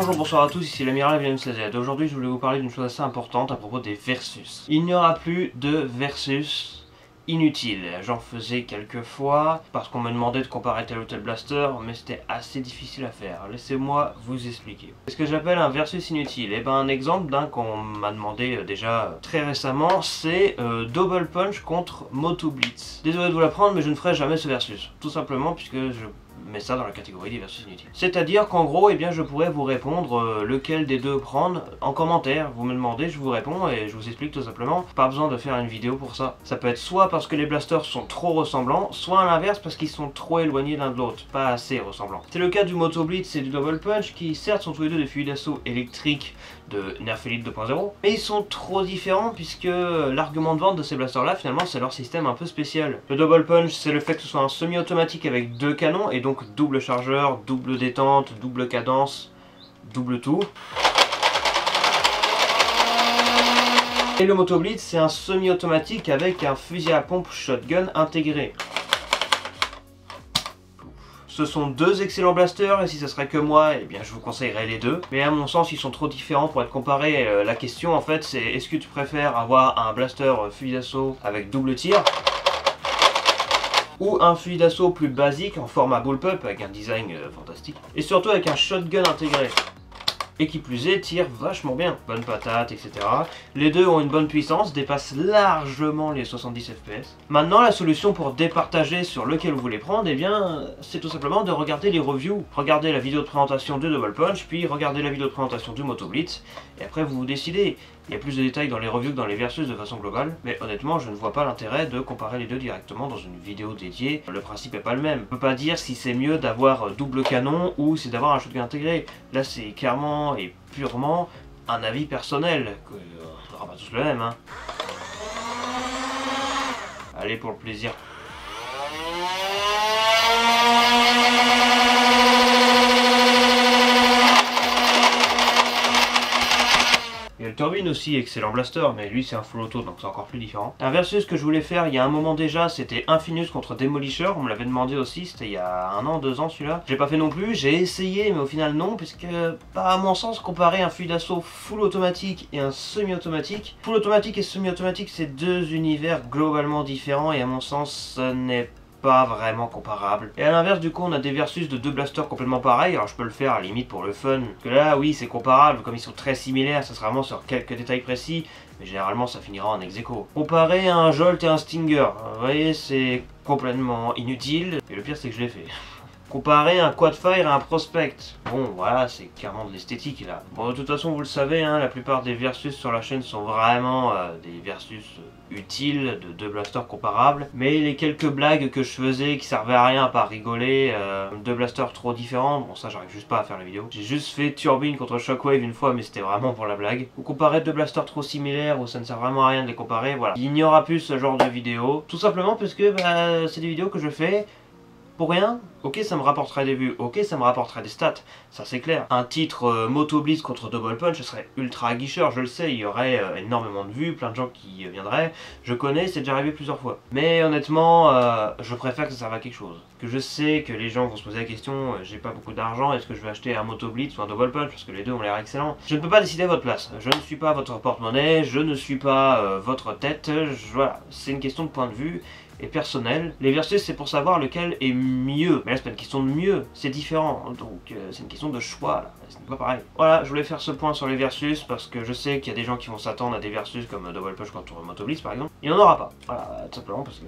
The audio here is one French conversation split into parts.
Bonjour, bonsoir à tous, ici l'amiral VMCZ. Aujourd'hui je voulais vous parler d'une chose assez importante à propos des versus. Il n'y aura plus de versus inutile. J'en faisais quelques fois parce qu'on me demandait de comparer tel ou tel blaster, mais c'était assez difficile à faire. Laissez-moi vous expliquer. Ce que j'appelle un versus inutile, et ben un exemple d'un qu'on m'a demandé déjà très récemment, c'est Double Punch contre Moto Blitz. Désolé de vous l'apprendre, mais je ne ferai jamais ce versus. Tout simplement puisque je mets ça dans la catégorie des versus inutiles. C'est-à-dire qu'en gros, eh bien, je pourrais vous répondre lequel des deux prendre en commentaire. Vous me demandez, je vous réponds et je vous explique tout simplement. Pas besoin de faire une vidéo pour ça. Ça peut être soit parce que les blasters sont trop ressemblants, soit à l'inverse parce qu'ils sont trop éloignés l'un de l'autre, pas assez ressemblants. C'est le cas du Moto Blitz et du Double Punch qui certes sont tous les deux des fusils d'assaut électriques de Nerf Elite 2.0, mais ils sont trop différents puisque l'argument de vente de ces blasters là finalement c'est leur système un peu spécial. Le Double Punch c'est le fait que ce soit un semi-automatique avec deux canons et donc double chargeur, double détente, double cadence, double tout. Et le Moto Blitz c'est un semi-automatique avec un fusil à pompe shotgun intégré. Ce sont deux excellents blasters et si ce serait que moi, eh bien je vous conseillerais les deux. Mais à mon sens, ils sont trop différents pour être comparés. La question en fait, c'est est-ce que tu préfères avoir un blaster fusil d'assaut avec double tir ou un fusil d'assaut plus basique en format bullpup avec un design fantastique et surtout avec un shotgun intégré. Et qui plus est, tire vachement bien. Bonne patate, etc. Les deux ont une bonne puissance, dépassent largement les 70 fps. Maintenant, la solution pour départager sur lequel vous voulez prendre, eh bien, c'est tout simplement de regarder les reviews. Regardez la vidéo de présentation du Double Punch, puis regardez la vidéo de présentation du Moto Blitz, et après vous vous décidez. Il y a plus de détails dans les reviews que dans les versus de façon globale, mais honnêtement je ne vois pas l'intérêt de comparer les deux directement dans une vidéo dédiée. Le principe est pas le même. On peut pas dire si c'est mieux d'avoir double canon ou c'est d'avoir un shotgun intégré. Là c'est clairement et purement un avis personnel, que on n'aura pas tous le même. Hein. Allez pour le plaisir. Il y a le Turbine aussi, excellent blaster, mais lui c'est un full auto donc c'est encore plus différent. Un versus que je voulais faire il y a un moment déjà, c'était Infinus contre Demolisher, on me l'avait demandé aussi, c'était il y a 1 an, 2 ans celui-là. J'ai pas fait non plus, j'ai essayé mais au final non, puisque à mon sens comparer un fusil d'assaut full automatique et un semi-automatique, full automatique et semi-automatique c'est deux univers globalement différents et à mon sens ce n'est pas vraiment comparable. Et à l'inverse du coup on a des versus de deux blasters complètement pareils, alors je peux le faire à la limite pour le fun, que là oui c'est comparable, comme ils sont très similaires, ça sera vraiment sur quelques détails précis, mais généralement ça finira en ex-aequo. Comparer un Jolt et un Stinger, vous voyez c'est complètement inutile, et le pire c'est que je l'ai fait. Comparer un Quadfire à un Prospect, bon voilà c'est clairement de l'esthétique là. Bon de toute façon vous le savez, hein, la plupart des versus sur la chaîne sont vraiment des versus utiles de deux blasters comparables. Mais les quelques blagues que je faisais qui servaient à rien à part rigoler, deux blasters trop différents, bon ça j'arrive juste pas à faire la vidéo. J'ai juste fait Turbine contre Shockwave une fois mais c'était vraiment pour la blague. Ou comparer deux blasters trop similaires où ça ne sert vraiment à rien de les comparer, voilà. Il n'y aura plus ce genre de vidéos, tout simplement parce que c'est des vidéos que je fais pour rien. Ok ça me rapporterait des vues, ok ça me rapporterait des stats, ça c'est clair. Un titre Moto Blitz contre Double Punch ce serait ultra aguicheur, je le sais, il y aurait énormément de vues, plein de gens qui viendraient, je connais, c'est déjà arrivé plusieurs fois. Mais honnêtement, je préfère que ça serve à quelque chose. Que je sais que les gens vont se poser la question, j'ai pas beaucoup d'argent, est-ce que je vais acheter un Moto Blitz ou un Double Punch, parce que les deux ont l'air excellents. Je ne peux pas décider à votre place, je ne suis pas votre porte-monnaie, je ne suis pas votre tête, voilà, c'est une question de point de vue et personnel. Les versus c'est pour savoir lequel est mieux, mais là c'est pas une question de mieux, c'est différent, donc c'est une question de choix là, c'est pas pareil. Voilà, je voulais faire ce point sur les versus parce que je sais qu'il y a des gens qui vont s'attendre à des versus comme Double Punch contre Moto Blitz par exemple. Il n'y en aura pas, voilà, tout simplement parce que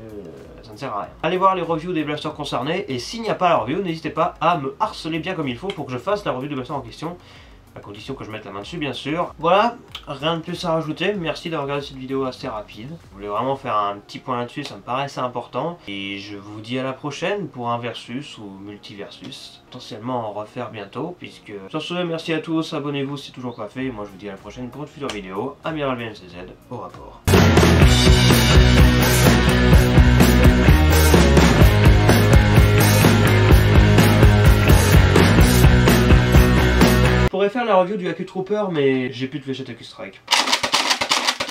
ça ne sert à rien. Allez voir les reviews des blasters concernés et s'il n'y a pas la review, n'hésitez pas à me harceler bien comme il faut pour que je fasse la review du blaster en question. À condition que je mette la main dessus bien sûr. Voilà, rien de plus à rajouter, merci d'avoir regardé cette vidéo assez rapide. Je voulais vraiment faire un petit point là-dessus, ça me paraissait important. Et je vous dis à la prochaine pour un versus ou multiversus. Potentiellement en refaire bientôt, puisque... Sur ce, merci à tous, abonnez-vous si c'est toujours pas fait. Et moi je vous dis à la prochaine pour une future vidéo. Amiral VMCZ, au rapport. Je pourrais faire la review du AQ Trooper mais j'ai plus de fléchettes AQ Strike.